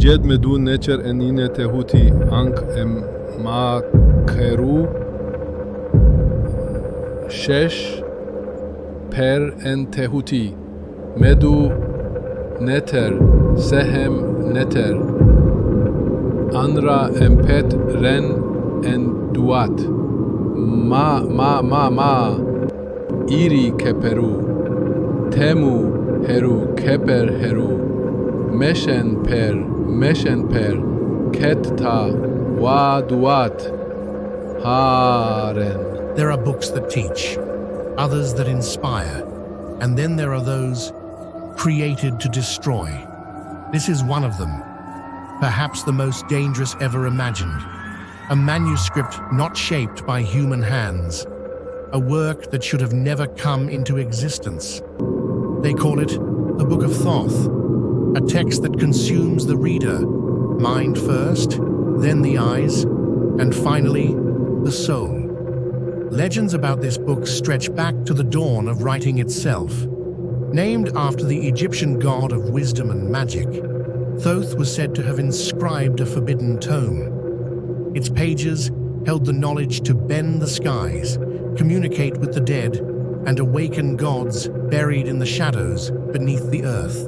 Jed medu necher enine tehuti ank makeru shesh per en tehuti medu neter sehem neter anra empet ren en duat ma iri keperu temu heru keper heru meshen per ketta wa duat haren. There are books that teach, others that inspire, and then there are those created to destroy. This is one of them, perhaps the most dangerous ever imagined. A manuscript not shaped by human hands, a work that should have never come into existence. They call it the Book of Thoth, a text that consumes the reader, mind first, then the eyes, and finally, the soul. Legends about this book stretch back to the dawn of writing itself. Named after the Egyptian god of wisdom and magic, Thoth was said to have inscribed a forbidden tome. Its pages held the knowledge to bend the skies, communicate with the dead, and awaken gods buried in the shadows beneath the earth.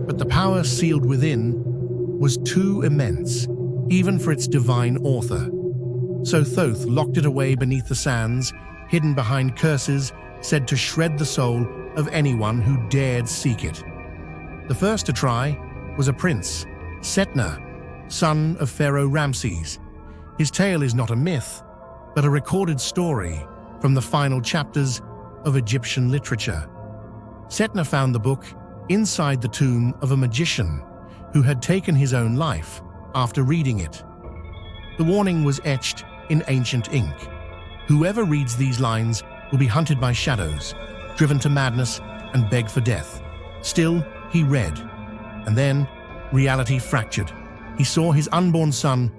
But the power sealed within was too immense, even for its divine author. So Thoth locked it away beneath the sands, hidden behind curses said to shred the soul of anyone who dared seek it. The first to try was a prince, Setna, son of Pharaoh Ramses. His tale is not a myth, but a recorded story from the final chapters of Egyptian literature. Setna found the book inside the tomb of a magician who had taken his own life after reading it. The warning was etched in ancient ink. Whoever reads these lines will be hunted by shadows, driven to madness, and beg for death. Still, he read, and then reality fractured. He saw his unborn son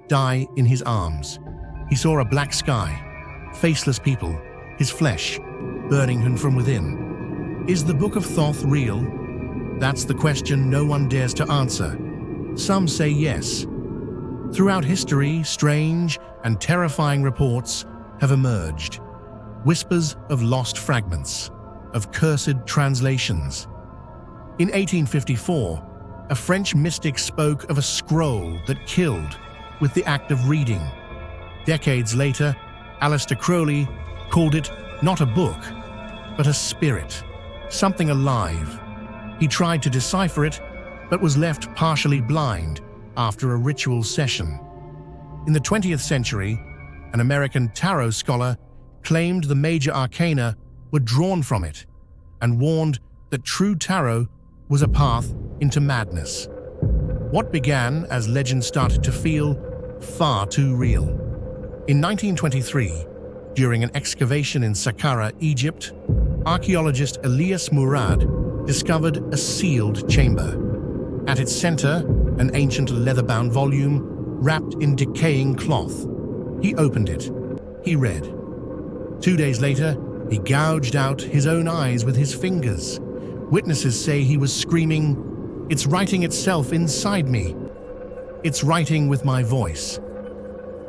die in his arms. He saw a black sky, faceless people, his flesh, burning him from within. Is the Book of Thoth real? That's the question no one dares to answer. Some say yes. Throughout history, strange and terrifying reports have emerged. Whispers of lost fragments, of cursed translations. In 1854, a French mystic spoke of a scroll that killed with the act of reading. Decades later, Aleister Crowley called it not a book, but a spirit, something alive. He tried to decipher it, but was left partially blind after a ritual session. In the 20th century, an American tarot scholar claimed the major arcana were drawn from it and warned that true tarot was a path into madness. What began as legend started to feel far too real. In 1923, during an excavation in Saqqara, Egypt, archaeologist Elias Murad discovered a sealed chamber. At its center, an ancient leather-bound volume wrapped in decaying cloth. He opened it. He read. 2 days later, he gouged out his own eyes with his fingers. Witnesses say he was screaming, "It's writing itself inside me. It's writing with my voice."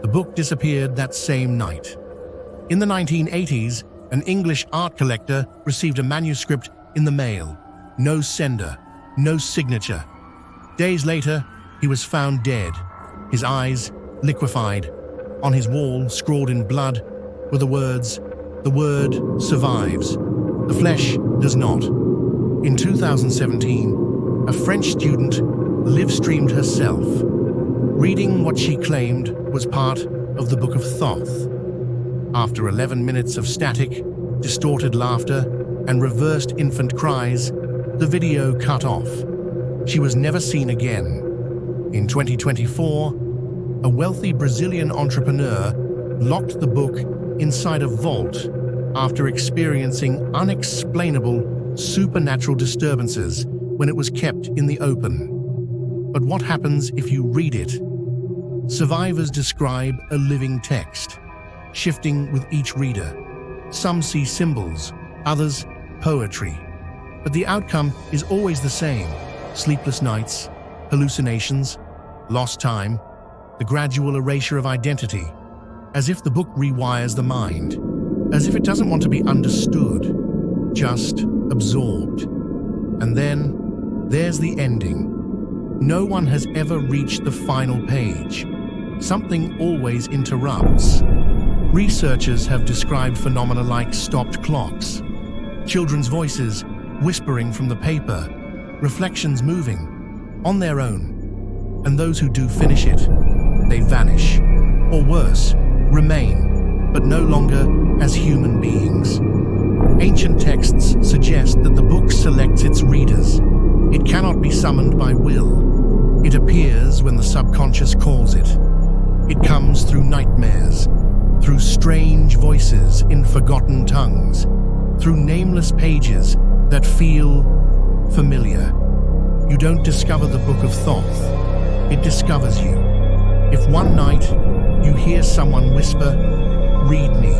The book disappeared that same night. In the 1980s, an English art collector received a manuscript in the mail. No sender, no signature. Days later, he was found dead, his eyes liquefied. On his wall, scrawled in blood, were the words, "The word survives. The flesh does not." In 2017, a French student live-streamed herself, reading what she claimed was part of the Book of Thoth. After 11 minutes of static, distorted laughter, and reversed infant cries, the video cut off. She was never seen again. In 2024, a wealthy Brazilian entrepreneur locked the book inside a vault after experiencing unexplainable supernatural disturbances when it was kept in the open. But what happens if you read it? Survivors describe a living text, shifting with each reader. Some see symbols, others poetry. But the outcome is always the same: sleepless nights, hallucinations, lost time, the gradual erasure of identity, as if the book rewires the mind, as if it doesn't want to be understood, just absorbed. And then there's the ending. No one has ever reached the final page. Something always interrupts. Researchers have described phenomena like stopped clocks, children's voices whispering from the paper, reflections moving on their own. And those who do finish it, they vanish, or worse, remain, but no longer as human beings. Ancient texts suggest that the book selects its readers. It cannot be summoned by will. It appears when the subconscious calls it. It comes through nightmares, through strange voices in forgotten tongues, through nameless pages that feel familiar. You don't discover the Book of Thoth. It discovers you. If one night you hear someone whisper, "Read me,"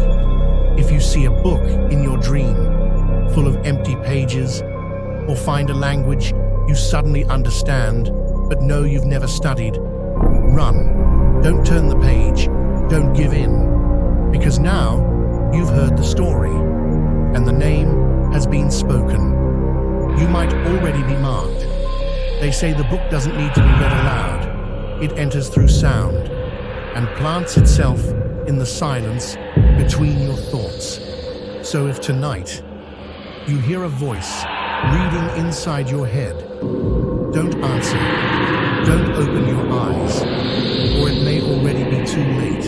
if you see a book in your dream full of empty pages, or find a language you suddenly understand but know you've never studied, run. Don't turn the page. Don't give in. Because now you've heard the story, and the name has been spoken. You might already be marked. They say the book doesn't need to be read aloud. It enters through sound and plants itself in the silence between your thoughts. So if tonight you hear a voice reading inside your head, don't answer. Don't open your eyes, or it may already be too late.